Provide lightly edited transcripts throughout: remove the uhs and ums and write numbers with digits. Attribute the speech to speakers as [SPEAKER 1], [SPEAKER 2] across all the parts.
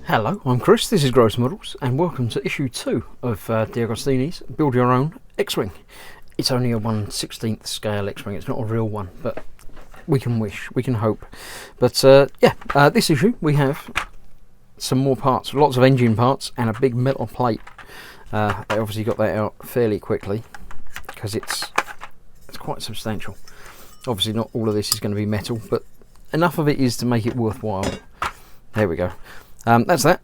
[SPEAKER 1] Hello, I'm Chris, this is Gross Models, and welcome to issue 2 of DeAgostini's Build Your Own X-Wing. It's only a 1/16th scale X-Wing, it's not a real one, but we can wish, we can hope. But this issue we have some more parts, lots of engine parts and a big metal plate. They obviously got that out fairly quickly because it's quite substantial. Obviously not all of this is going to be metal, but enough of it is to make it worthwhile. There we go. That's that.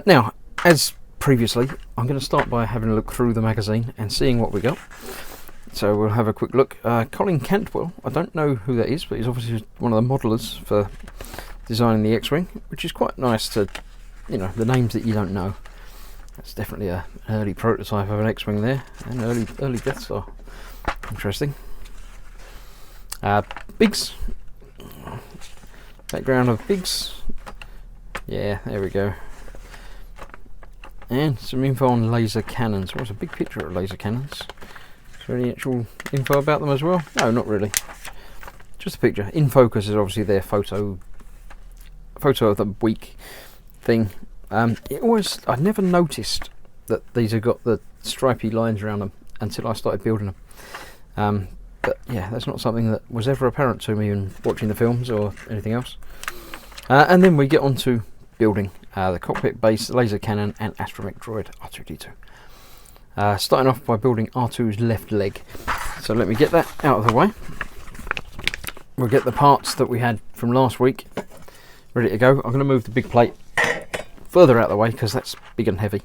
[SPEAKER 1] Now, as previously, I'm going to start by having a look through the magazine and seeing what we got. So we'll have a quick look. Colin Cantwell, I don't know who that is, but he's obviously one of the modelers for designing the X-Wing, which is quite nice to, you know, the names that you don't know. That's definitely an early prototype of an X-Wing there, and early Death Star. Interesting. Biggs. Background of Biggs. Yeah, there we go. And some info on laser cannons. What's a big picture of laser cannons? Is there any actual info about them as well? No, not really. Just a picture. In focus is obviously their photo of the week thing. I'd never noticed that these have got the stripy lines around them until I started building them. But yeah, that's not something that was ever apparent to me in watching the films or anything else. And then we get on to building the cockpit base, laser cannon and astromech droid R2-D2. Starting off by building R2's left leg. So let me get that out of the way. We'll get the parts that we had from last week ready to go. I'm going to move the big plate further out of the way because that's big and heavy.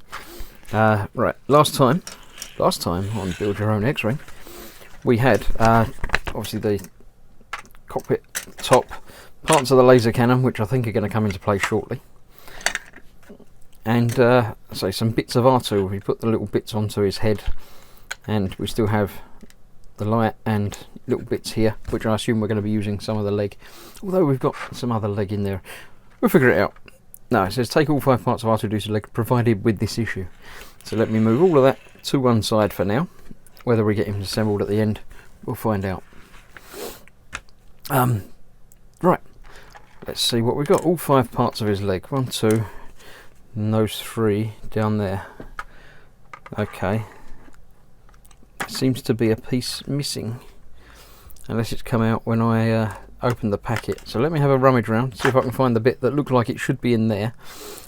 [SPEAKER 1] Right, last time on Build Your Own X-Wing, we had obviously the cockpit top, parts of the laser cannon, which I think are going to come into play shortly, and so some bits of R2. We put the little bits onto his head, and we still have the light and little bits here, which I assume we're going to be using some of the leg, although we've got some other leg in there. We'll figure it out. No, it says take all 5 parts of R2-D2 leg provided with this issue. So let me move all of that to one side for now. Whether we get him assembled at the end, we'll find out. Right, let's see what we've got. All 5 parts of his leg. 1, 2, and those 3 down there. Okay. Seems to be a piece missing, unless it's come out when I opened the packet. So let me have a rummage around, see if I can find the bit that looked like it should be in there,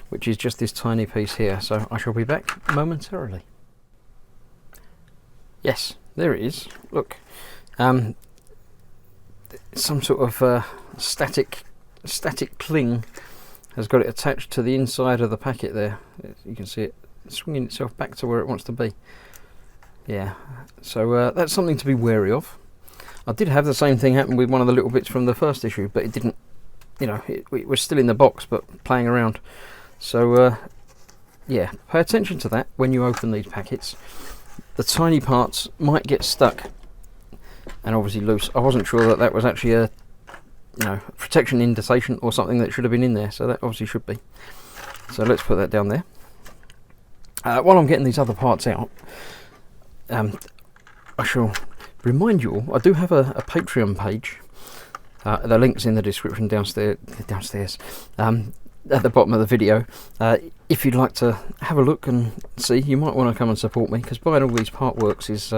[SPEAKER 1] which is just this tiny piece here. So I shall be back momentarily. Yes, there it is. Look, some sort of static cling has got it attached to the inside of the packet there. You can see it swinging itself back to where it wants to be. Yeah, so that's something to be wary of. I did have the same thing happen with one of the little bits from the first issue, but it didn't, you know, it was still in the box but playing around. So yeah, pay attention to that when you open these packets. The tiny parts might get stuck and obviously loose. I wasn't sure that that was actually a, you know, protection indentation or something that should have been in there, so that obviously should be. So let's put that down there. While I'm getting these other parts out, I shall remind you all, I do have a Patreon page. The link's in the description downstairs at the bottom of the video. If you'd like to have a look and see, you might want to come and support me, because buying all these part works is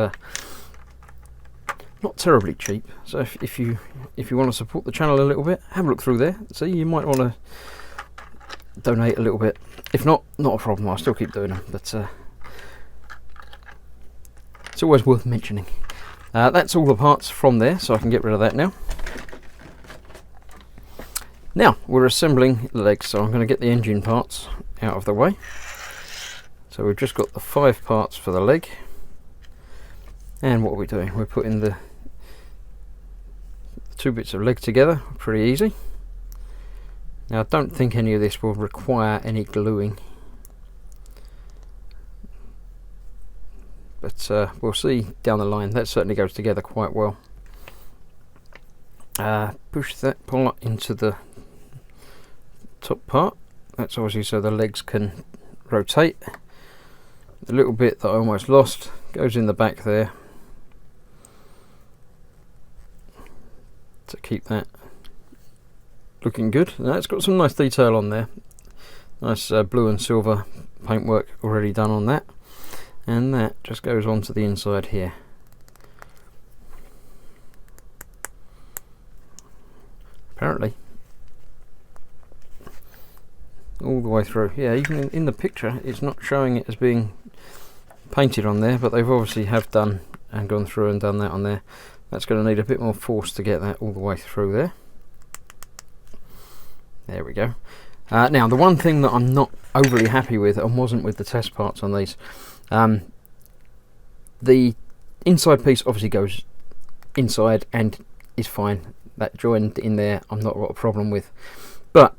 [SPEAKER 1] not terribly cheap. So if you want to support the channel a little bit, have a look through there. See, you might want to donate a little bit. If not a problem, I'll still keep doing them, but it's always worth mentioning. That's all the parts from there, so I can get rid of that now. Now we're assembling the legs, so I'm going to get the engine parts out of the way. So we've just got the 5 parts for the leg, and what are we doing? We're putting the 2 bits of leg together. Pretty easy. Now I don't think any of this will require any gluing, but we'll see down the line. That certainly goes together quite well. Push that part into the top part. That's obviously so the legs can rotate. The little bit that I almost lost goes in the back there to keep that looking good. Now it's got some nice detail on there. Nice blue and silver paintwork already done on that, and that just goes onto the inside here. Apparently all the way through. Yeah, even in the picture it's not showing it as being painted on there, but they've obviously have done and gone through and done that on there. That's going to need a bit more force to get that all the way through there. There we go. Now the one thing that I'm not overly happy with, and wasn't with the test parts on these, the inside piece obviously goes inside and is fine. That joint in there I'm not got a problem with, but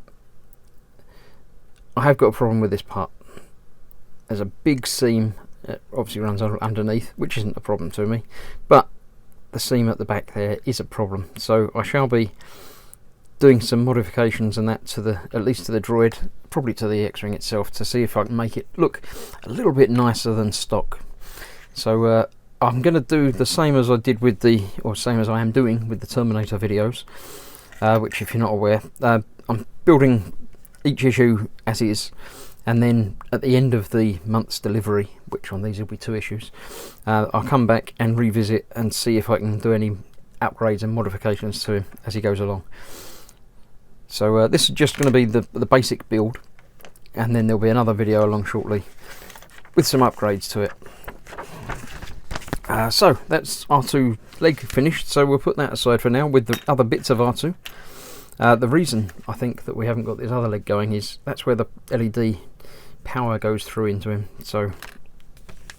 [SPEAKER 1] I have got a problem with this part. There's a big seam that obviously runs underneath, which isn't a problem to me, but the seam at the back there is a problem. So I shall be doing some modifications and that to the, at least to the droid, probably to the X-Wing itself, to see if I can make it look a little bit nicer than stock. So I'm going to do the same as I did with the, or same as I am doing with the Terminator videos, which, if you're not aware, I'm building each issue as is, and then at the end of the month's delivery, which on these will be 2 issues, I'll come back and revisit and see if I can do any upgrades and modifications to him as he goes along. So this is just going to be the basic build, and then there'll be another video along shortly with some upgrades to it. So that's R2 leg finished, so we'll put that aside for now with the other bits of R2. The reason I think that we haven't got this other leg going is that's where the LED power goes through into him, so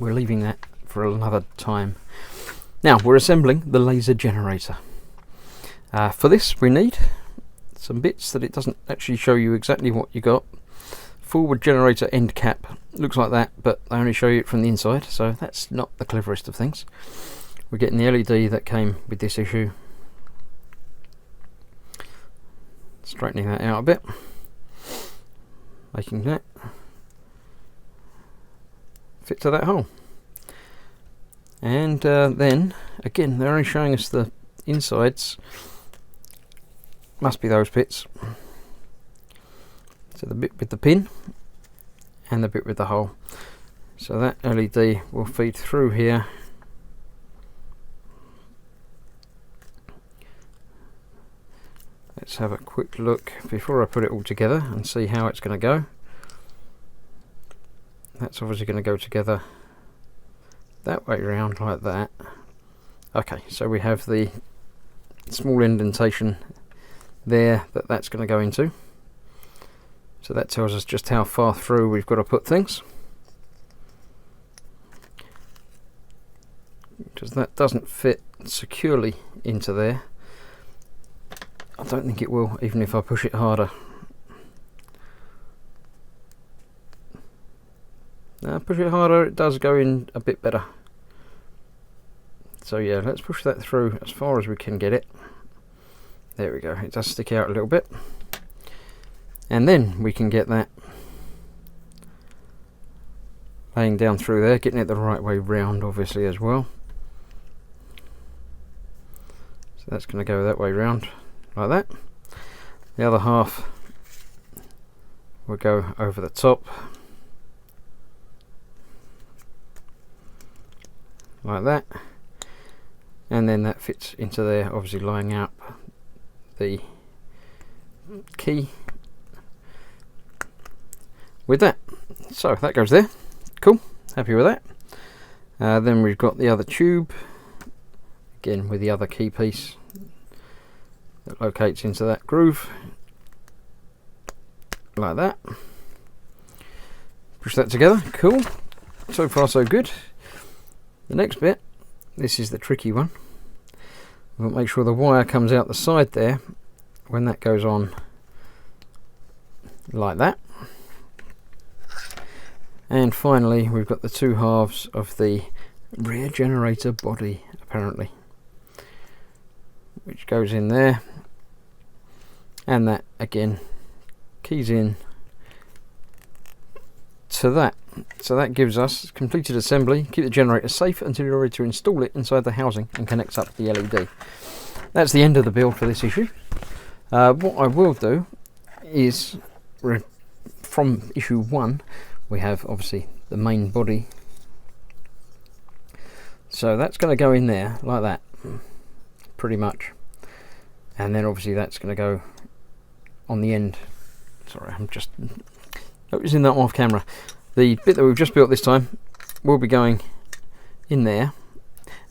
[SPEAKER 1] we're leaving that for another time. Now we're assembling the laser generator. For this we need some bits that it doesn't actually show you exactly what you got. Forward generator end cap, looks like that, but they only show you it from the inside, so that's not the cleverest of things. We're getting the LED that came with this issue. Straightening that out a bit, making that fit to that hole. And then again, they're only showing us the insides. Must be those bits. So the bit with the pin and the bit with the hole. So that LED will feed through here. Let's have a quick look before I put it all together and see how it's going to go. That's obviously going to go together that way around like that. Okay, so we have the small indentation there that's going to go into. So that tells us just how far through we've got to put things. Because that doesn't fit securely into there. I don't think it will, even if I push it harder. Now, push it harder, it does go in a bit better. So yeah, let's push that through as far as we can get it. There we go, it does stick out a little bit. And then we can get that laying down through there, getting it the right way round obviously as well. So that's going to go that way round like that. The other half will go over the top like that, and then that fits into there, obviously lining up the key with that. So that goes there. Cool, happy with that. Then we've got the other tube, again with the other key piece that locates into that groove like that. Push that together. Cool, so far so good. The next bit, this is the tricky one. We'll make sure the wire comes out the side there when that goes on like that. And finally we've got the 2 halves of the rear generator body, apparently, which goes in there, and that again keys in to that. So that gives us completed assembly. Keep the generator safe until you're ready to install it inside the housing and connects up the LED. That's the end of the build for this issue. What I will do is from issue 1 we have obviously the main body, so that's going to go in there like that pretty much, and then obviously that's going to go on the end. Sorry, I'm just noticing that off camera. The bit that we've just built this time will be going in there,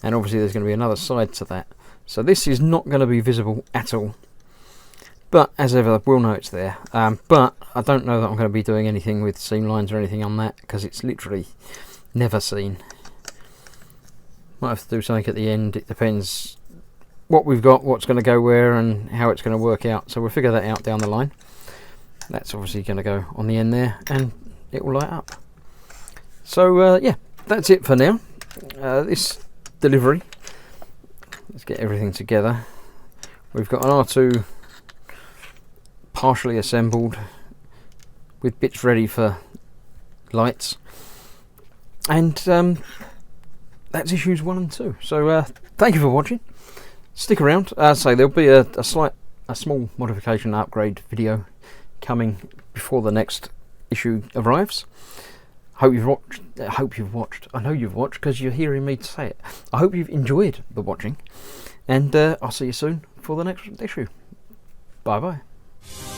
[SPEAKER 1] and obviously there's going to be another side to that, so this is not going to be visible at all, but as ever we'll know it's there. But I don't know that I'm going to be doing anything with seam lines or anything on that, because it's literally never seen. Might have to do something at the end. It depends what we've got, what's going to go where, and how it's going to work out, so we'll figure that out down the line. That's obviously going to go on the end there, and it will light up. So yeah, that's it for now. This delivery, let's get everything together. We've got an R2 partially assembled with bits ready for lights, and that's issues 1 and 2. So thank you for watching. Stick around. So there'll be a small modification upgrade video coming before the next issue arrives. Hope you've watched. I know you've watched because you're hearing me say it. I hope you've enjoyed the watching, and I'll see you soon for the next issue. Bye bye.